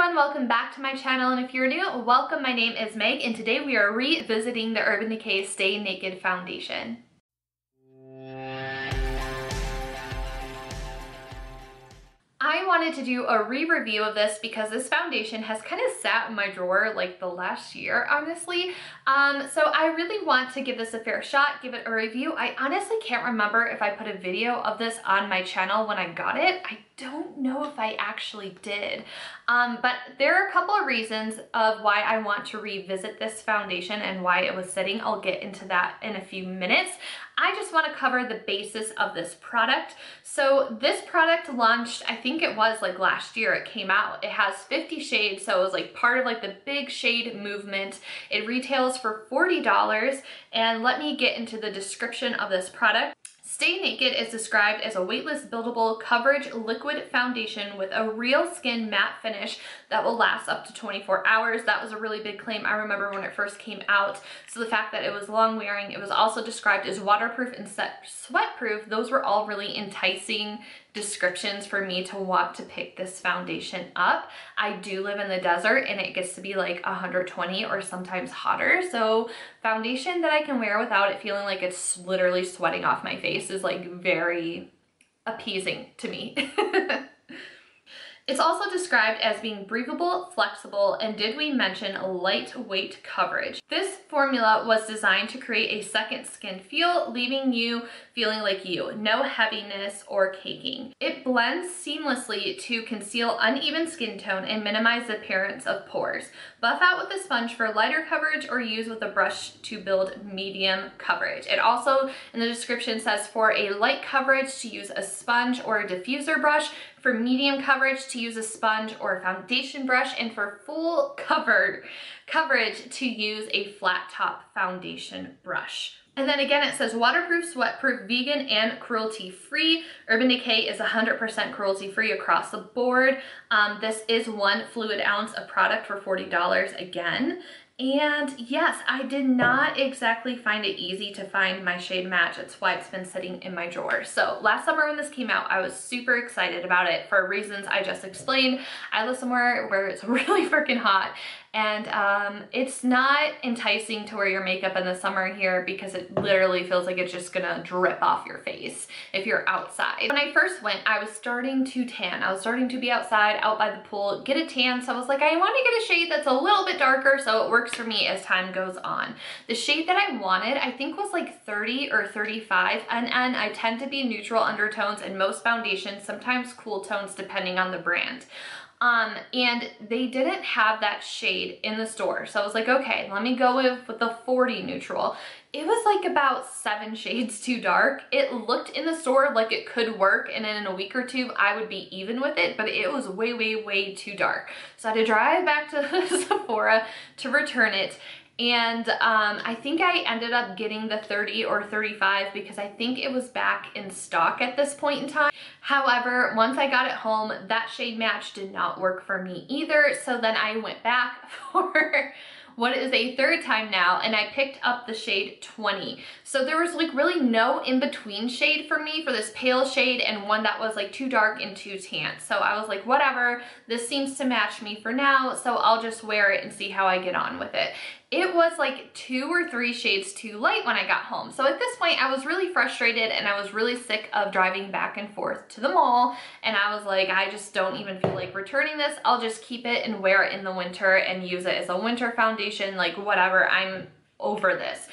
everyone, welcome back to my channel, and if you're new, welcome. My name is Meg, and today we are revisiting the Urban Decay Stay Naked Foundation. I wanted to do a re-review of this because this foundation has kind of sat in my drawer like the last year, honestly. So I really want to give this a fair shot, give it a review. I honestly can't remember if I put a video of this on my channel when I got it. I don't know if I actually did. But there are a couple of reasons of why I want to revisit this foundation and why it was sitting. I'll get into that in a few minutes. I just want to cover the basis of this product. So this product launched, I think it was like last year it came out. It has 50 shades, so it was like part of like the big shade movement. It retails for $40, and let me get into the description of this product. Stay Naked is described as a weightless, buildable coverage liquid foundation with a real skin matte finish that will last up to 24 hours. That was a really big claim. I remember when it first came out. So the fact that it was long wearing, it was also described as waterproof and sweat-proof. Those were all really enticing descriptions for me to want to pick this foundation up. I do live in the desert and it gets to be like 120 or sometimes hotter. So foundation that I can wear without it feeling like it's literally sweating off my face is like very appeasing to me. It's also described as being breathable, flexible, and did we mention lightweight coverage. This formula was designed to create a second skin feel, leaving you feeling like you. No heaviness or caking. It blends seamlessly to conceal uneven skin tone and minimize the appearance of pores. Buff out with a sponge for lighter coverage or use with a brush to build medium coverage. It also, in the description, says for a light coverage to use a sponge or a diffuser brush, for medium coverage to use a sponge or a foundation brush, and for full coverage to use a flat top foundation brush. And then again, it says waterproof, sweatproof, vegan, and cruelty-free. Urban Decay is 100% cruelty-free across the board. This is 1 fluid ounce of product for $40 again. And yes, I did not exactly find it easy to find my shade match. That's why it's been sitting in my drawer. So last summer when this came out, I was super excited about it for reasons I just explained. I live somewhere where it's really freaking hot, and it's not enticing to wear your makeup in the summer here because it literally feels like it's just gonna drip off your face if you're outside. When I first went, I was starting to tan. I was starting to be outside, out by the pool, get a tan. So I was like, I want to get a shade that's a little bit darker so it works for me as time goes on. The shade that I wanted, I think, was like 30 or 35, and I tend to be neutral undertones in most foundations, sometimes cool tones depending on the brand. And they didn't have that shade in the store. So I was like, okay, let me go with the 40 neutral. It was like about 7 shades too dark. It looked in the store like it could work, and then in a week or two I would be even with it, but it was way, way, way too dark. So I had to drive back to Sephora to return it. And I think I ended up getting the 30 or 35 because I think it was back in stock at this point in time. However, once I got it home, that shade match did not work for me either. So then I went back for what is a third time now, and I picked up the shade 20. So there was like really no in-between shade for me for this pale shade and one that was like too dark and too tan. So I was like, whatever, this seems to match me for now, so I'll just wear it and see how I get on with it. It was like 2 or 3 shades too light when I got home. So at this point I was really frustrated and I was really sick of driving back and forth to the mall, and I was like, I just don't even feel like returning this. I'll just keep it and wear it in the winter and use it as a winter foundation, like whatever, I'm over this.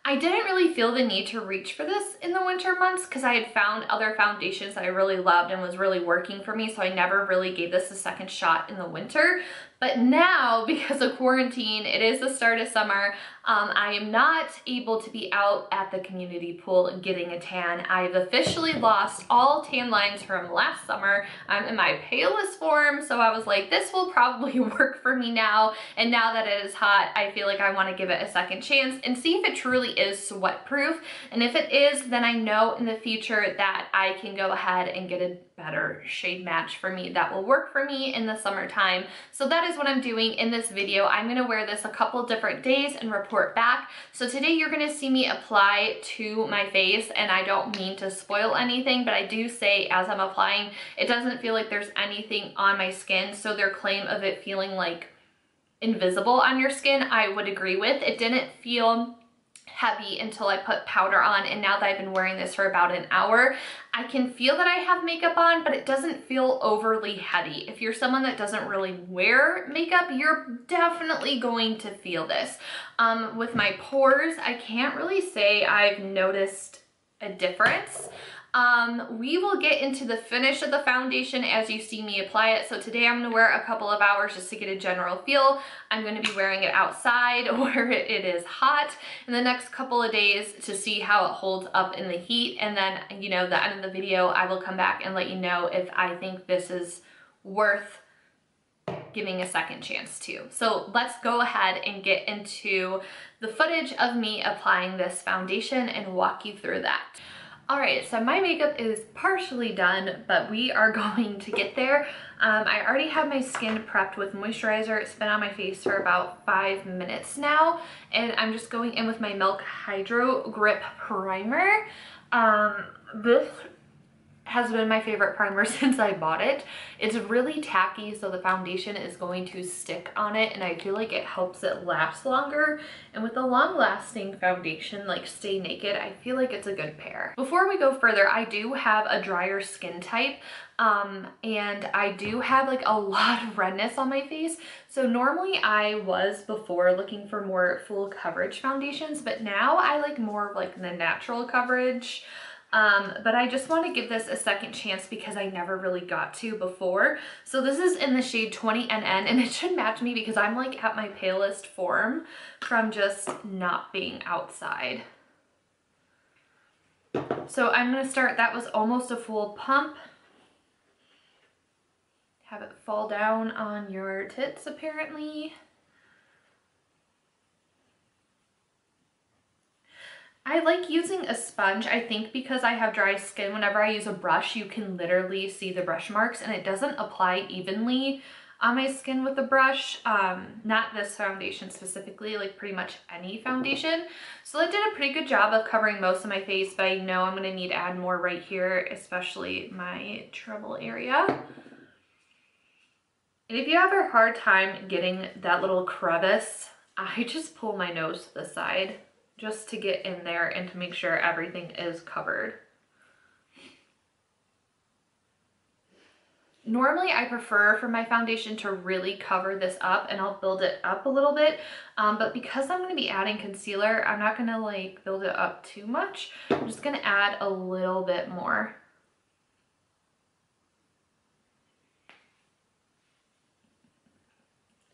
I didn't really feel the need to reach for this in the winter months because I had found other foundations that I really loved and was really working for me, so I never really gave this a second shot in the winter. But now, because of quarantine, it is the start of summer, I am not able to be out at the community pool getting a tan. I've officially lost all tan lines from last summer. I'm in my palest form, so I was like, this will probably work for me now. And now that it is hot, I feel like I want to give it a second chance and see if it truly is sweat proof. And if it is, then I know in the future that I can go ahead and get a better shade match for me that will work for me in the summertime. So that is what I'm doing in this video. I'm gonna wear this a couple different days and report back. So today you're gonna see me apply to my face, and I don't mean to spoil anything, but I do say as I'm applying, it doesn't feel like there's anything on my skin. So their claim of it feeling like invisible on your skin, I would agree with. It didn't feel heavy until I put powder on, and now that I've been wearing this for about an hour, I can feel that I have makeup on, but it doesn't feel overly heavy. If you're someone that doesn't really wear makeup, you're definitely going to feel this. With my pores, I can't really say I've noticed a difference. We will get into the finish of the foundation as you see me apply it. So today I'm gonna wear a couple of hours just to get a general feel. I'm gonna be wearing it outside where it is hot in the next couple of days to see how it holds up in the heat. And then, you know, the end of the video, I will come back and let you know if I think this is worth giving a second chance to. So let's go ahead and get into the footage of me applying this foundation and walk you through that. All right, so my makeup is partially done, but we are going to get there. I already have my skin prepped with moisturizer. It's been on my face for about 5 minutes now, and I'm just going in with my Milk Hydro Grip Primer. This has been my favorite primer since I bought it. It's really tacky, so the foundation is going to stick on it, and I feel like it helps it last longer. And with a long-lasting foundation like Stay Naked, I feel like it's a good pair. Before we go further, I do have a drier skin type, and I do have like a lot of redness on my face. So normally I was before looking for more full coverage foundations, but now I like more of like the natural coverage. But I just want to give this a second chance because I never really got to before. So this is in the shade 20NN, and it should match me because I'm like at my palest form from just not being outside. So I'm going to start, that was almost a full pump. Have it fall down on your tits apparently. I like using a sponge, I think because I have dry skin. Whenever I use a brush, you can literally see the brush marks, and it doesn't apply evenly on my skin with the brush. Not this foundation specifically, like pretty much any foundation. So it did a pretty good job of covering most of my face, but I know I'm gonna need to add more right here, especially my treble area. And if you have a hard time getting that little crevice, I just pull my nose to the side just to get in there and to make sure everything is covered. Normally I prefer for my foundation to really cover this up, and I'll build it up a little bit, but because I'm gonna be adding concealer, I'm not gonna like build it up too much. I'm just gonna add a little bit more.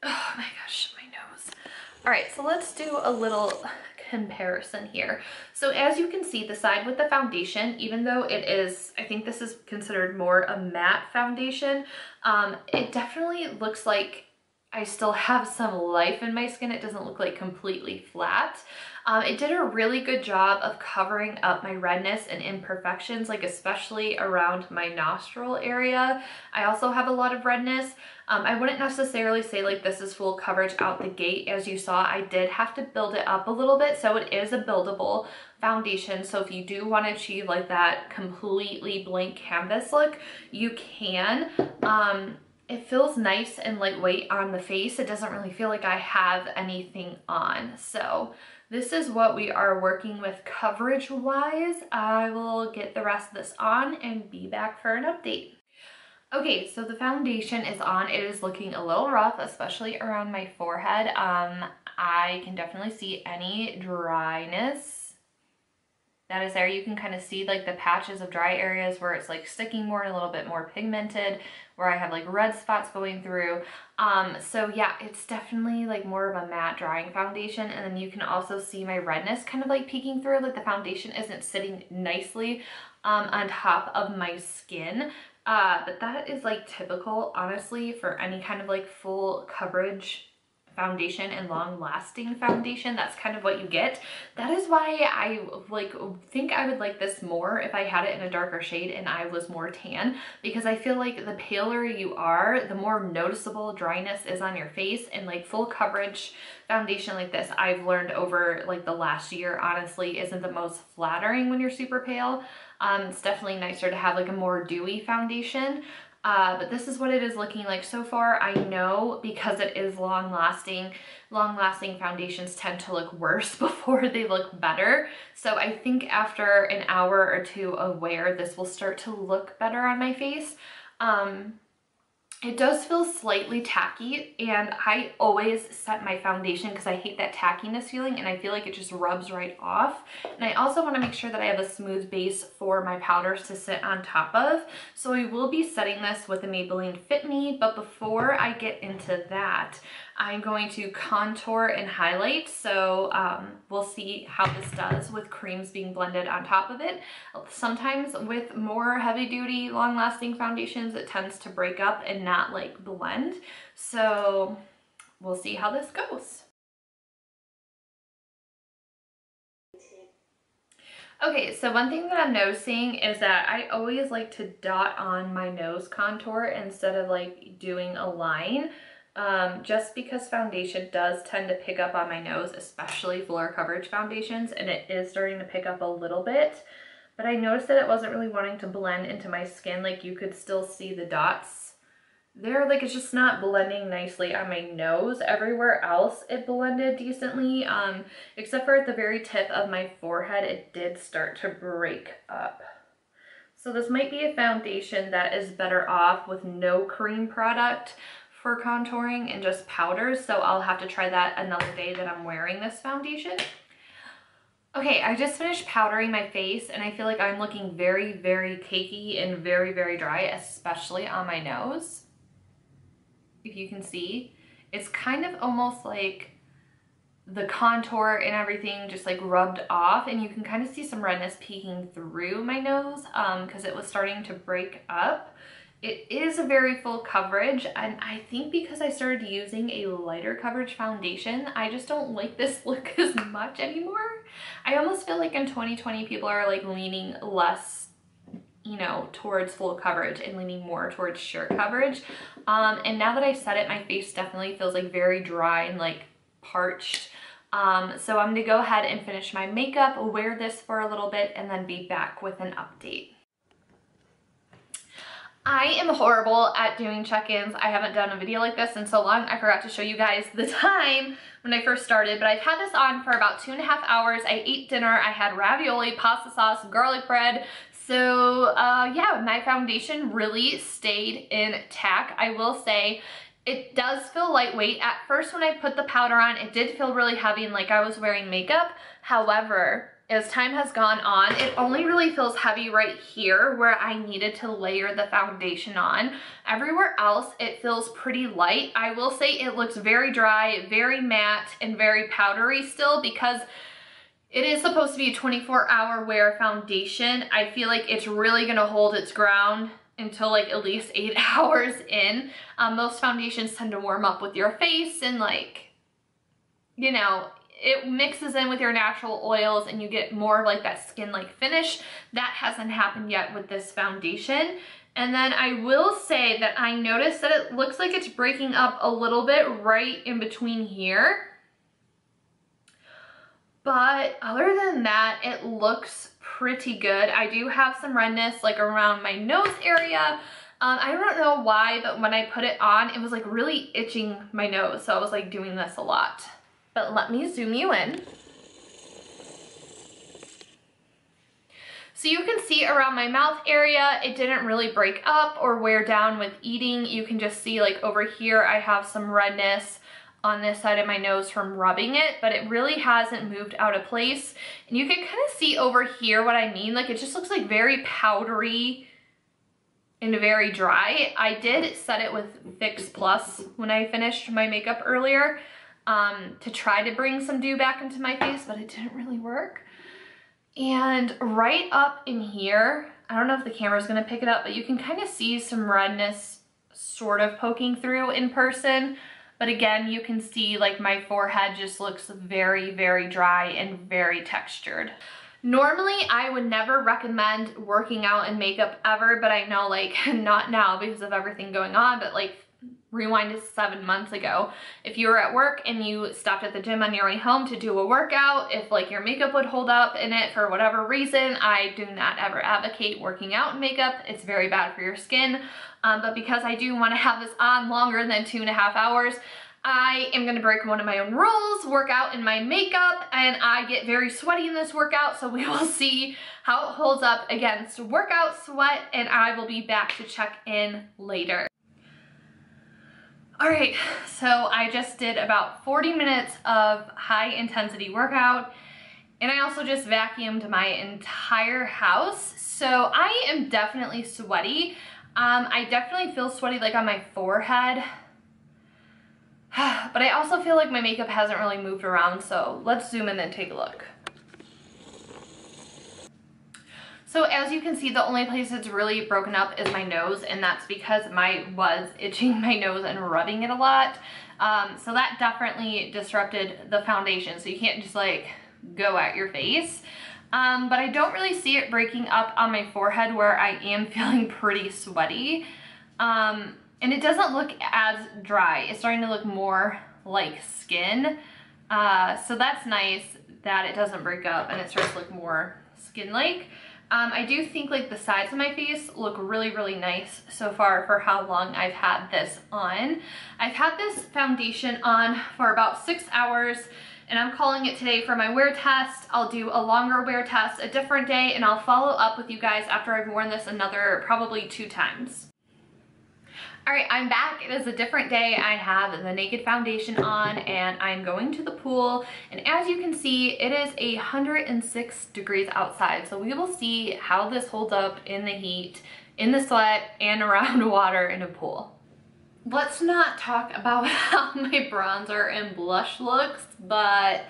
Oh my gosh, my nose. All right, so let's do a little comparison here. So as you can see, the side with the foundation, even though it is, I think this is considered more a matte foundation, it definitely looks like I still have some life in my skin. It doesn't look like completely flat. It did a really good job of covering up my redness and imperfections, like especially around my nostril area. I also have a lot of redness. I wouldn't necessarily say like this is full coverage out the gate. As you saw, I did have to build it up a little bit, so it is a buildable foundation. So if you do want to achieve like that completely blank canvas look, you can. It feels nice and lightweight on the face. It doesn't really feel like I have anything on. So this is what we are working with coverage wise. I will get the rest of this on and be back for an update. Okay, so the foundation is on. It is looking a little rough, especially around my forehead. I can definitely see any dryness that is there. You can kind of see like the patches of dry areas where it's like sticking more and a little bit more pigmented, where I have like red spots going through. So yeah, it's definitely like more of a matte drying foundation. And then you can also see my redness kind of like peeking through, like the foundation isn't sitting nicely on top of my skin. But that is like typical, honestly, for any kind of like full coverage foundation and long-lasting foundation. That's kind of what you get. That is why I think I would like this more if I had it in a darker shade and I was more tan, because I feel like the paler you are, the more noticeable dryness is on your face, and like full coverage foundation like this, I've learned over like the last year, honestly, isn't the most flattering when you're super pale. It's definitely nicer to have like a more dewy foundation. But this is what it is looking like so far. I know because it is long-lasting foundations tend to look worse before they look better. So I think after an hour or two of wear, this will start to look better on my face. It does feel slightly tacky, and I always set my foundation because I hate that tackiness feeling, and I feel like it just rubs right off. And I also want to make sure that I have a smooth base for my powders to sit on top of. So I will be setting this with the Maybelline Fit Me, but before I get into that, I'm going to contour and highlight. So we'll see how this does with creams being blended on top of it. Sometimes with more heavy duty, long lasting foundations, it tends to break up and not like blend. So we'll see how this goes. Okay, so one thing that I'm noticing is that I always like to dot on my nose contour instead of like doing a line. Just because foundation does tend to pick up on my nose, especially fuller coverage foundations, and it is starting to pick up a little bit. But I noticed that it wasn't really wanting to blend into my skin. Like you could still see the dots there. Like it's just not blending nicely on my nose. Everywhere else it blended decently, except for at the very tip of my forehead, it did start to break up. So this might be a foundation that is better off with no cream product for contouring and just powders, so I'll have to try that another day that I'm wearing this foundation. Okay, I just finished powdering my face, and I feel like I'm looking very, very cakey and very, very dry, especially on my nose. If you can see, it's kind of almost like the contour and everything just like rubbed off, and you can kind of see some redness peeking through my nose because it was starting to break up. It is a very full coverage, and I think because I started using a lighter coverage foundation, I just don't like this look as much anymore. I almost feel like in 2020 people are like leaning less, you know, towards full coverage and leaning more towards sheer coverage. And now that I set it, my face definitely feels like very dry and like parched. So I'm gonna go ahead and finish my makeup, wear this for a little bit, and then be back with an update. I am horrible at doing check-ins. I haven't done a video like this in so long. I forgot to show you guys the time when I first started, but I've had this on for about 2.5 hours. I ate dinner. I had ravioli, pasta sauce, garlic bread. So yeah, my foundation really stayed intact. I will say it does feel lightweight. At first when I put the powder on, it did feel really heavy and like I was wearing makeup. However, as time has gone on, it only really feels heavy right here where I needed to layer the foundation on. Everywhere else, it feels pretty light. I will say it looks very dry, very matte, and very powdery still because it is supposed to be a 24-hour wear foundation. I feel like it's really gonna hold its ground until like at least 8 hours in. Most foundations tend to warm up with your face and like, you know, it mixes in with your natural oils and you get more like that skin-like finish. That hasn't happened yet with this foundation. And then I will say that I noticed that it looks like it's breaking up a little bit right in between here. But other than that, it looks pretty good. I do have some redness like around my nose area. I don't know why, but when I put it on, it was like really itching my nose. So I was like doing this a lot. But let me zoom you in. So you can see around my mouth area, it didn't really break up or wear down with eating. You can just see like over here, I have some redness on this side of my nose from rubbing it, but it really hasn't moved out of place. And you can kind of see over here what I mean. Like it just looks like very powdery and very dry. I did set it with Fix Plus when I finished my makeup earlier to try to bring some dew back into my face, but it didn't really work. And right up in here, I don't know if the camera's gonna pick it up, but you can kind of see some redness sort of poking through in person. But again, you can see like my forehead just looks very, very dry and very textured. Normally, I would never recommend working out in makeup ever, but I know like not now because of everything going on, but like rewind to 7 months ago. If you were at work and you stopped at the gym on your way home to do a workout, if like your makeup would hold up in it for whatever reason, I do not ever advocate working out in makeup. It's very bad for your skin. But because I do want to have this on longer than 2.5 hours, I am going to break one of my own rules, work out in my makeup, and I get very sweaty in this workout, so we will see how it holds up against workout sweat, and I will be back to check in later. Alright, so I just did about 40 minutes of high intensity workout, and I also just vacuumed my entire house, so I am definitely sweaty. I definitely feel sweaty like on my forehead, but I also feel like my makeup hasn't really moved around, so let's zoom in and take a look. So as you can see, the only place that's really broken up is my nose, and that's because I was itching my nose and rubbing it a lot. So that definitely disrupted the foundation, so you can't just like go at your face. But I don't really see it breaking up on my forehead where I am feeling pretty sweaty. And it doesn't look as dry. It's starting to look more like skin. So that's nice that it doesn't break up and it starts to look more skin-like. I do think like the sides of my face look really, really nice so far for how long I've had this on. I've had this foundation on for about 6 hours, and I'm calling it today for my wear test. I'll do a longer wear test a different day, and I'll follow up with you guys after I've worn this another probably 2 times. Alright, I'm back. It is a different day. I have the Naked foundation on and I'm going to the pool, and as you can see, it is 106 degrees outside, so we will see how this holds up in the heat, in the sweat, and around water in a pool. Let's not talk about how my bronzer and blush looks, but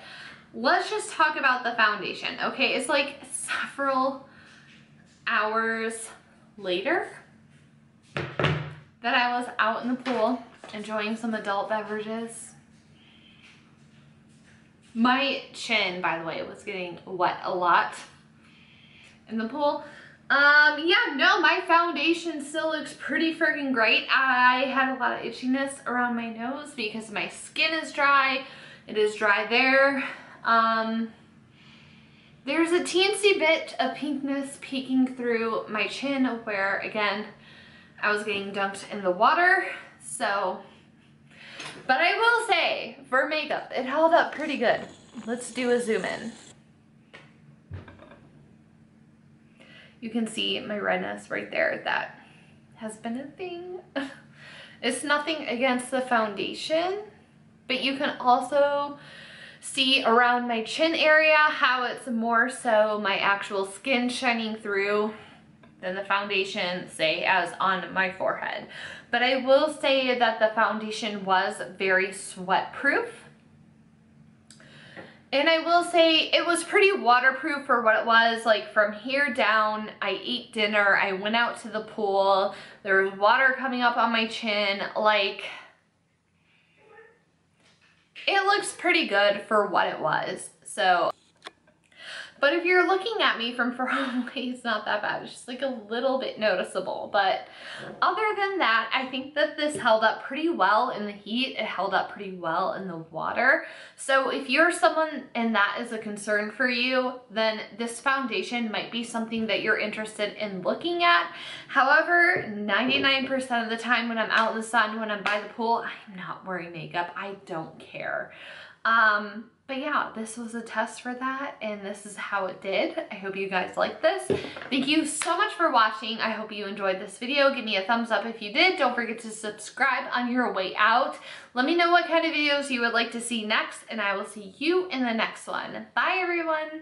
let's just talk about the foundation. Okay, it's like several hours later that I was out in the pool enjoying some adult beverages. My chin, by the way, was getting wet a lot in the pool. Yeah, no, my foundation still looks pretty freaking great. I had a lot of itchiness around my nose because my skin is dry. It is dry there. There's a teensy bit of pinkness peeking through my chin where, again, I was getting dunked in the water, so, but I will say, for makeup, it held up pretty good. Let's do a zoom in. You can see my redness right there. That has been a thing. It's nothing against the foundation, but you can also see around my chin area how it's more so my actual skin shining through than the foundation, say, as on my forehead. But I will say that the foundation was very sweat proof. And I will say it was pretty waterproof for what it was. Like from here down, I ate dinner, I went out to the pool, there was water coming up on my chin. Like, it looks pretty good for what it was. So, but if you're looking at me from far away, it's not that bad. It's just like a little bit noticeable. But other than that, I think that this held up pretty well in the heat. It held up pretty well in the water. So if you're someone and that is a concern for you, then this foundation might be something that you're interested in looking at. However, 99% of the time when I'm out in the sun, when I'm by the pool, I'm not wearing makeup. I don't care. But yeah, this was a test for that, and this is how it did. I hope you guys like this. Thank you so much for watching. I hope you enjoyed this video. Give me a thumbs up if you did. Don't forget to subscribe on your way out. Let me know what kind of videos you would like to see next, and I will see you in the next one. Bye, everyone.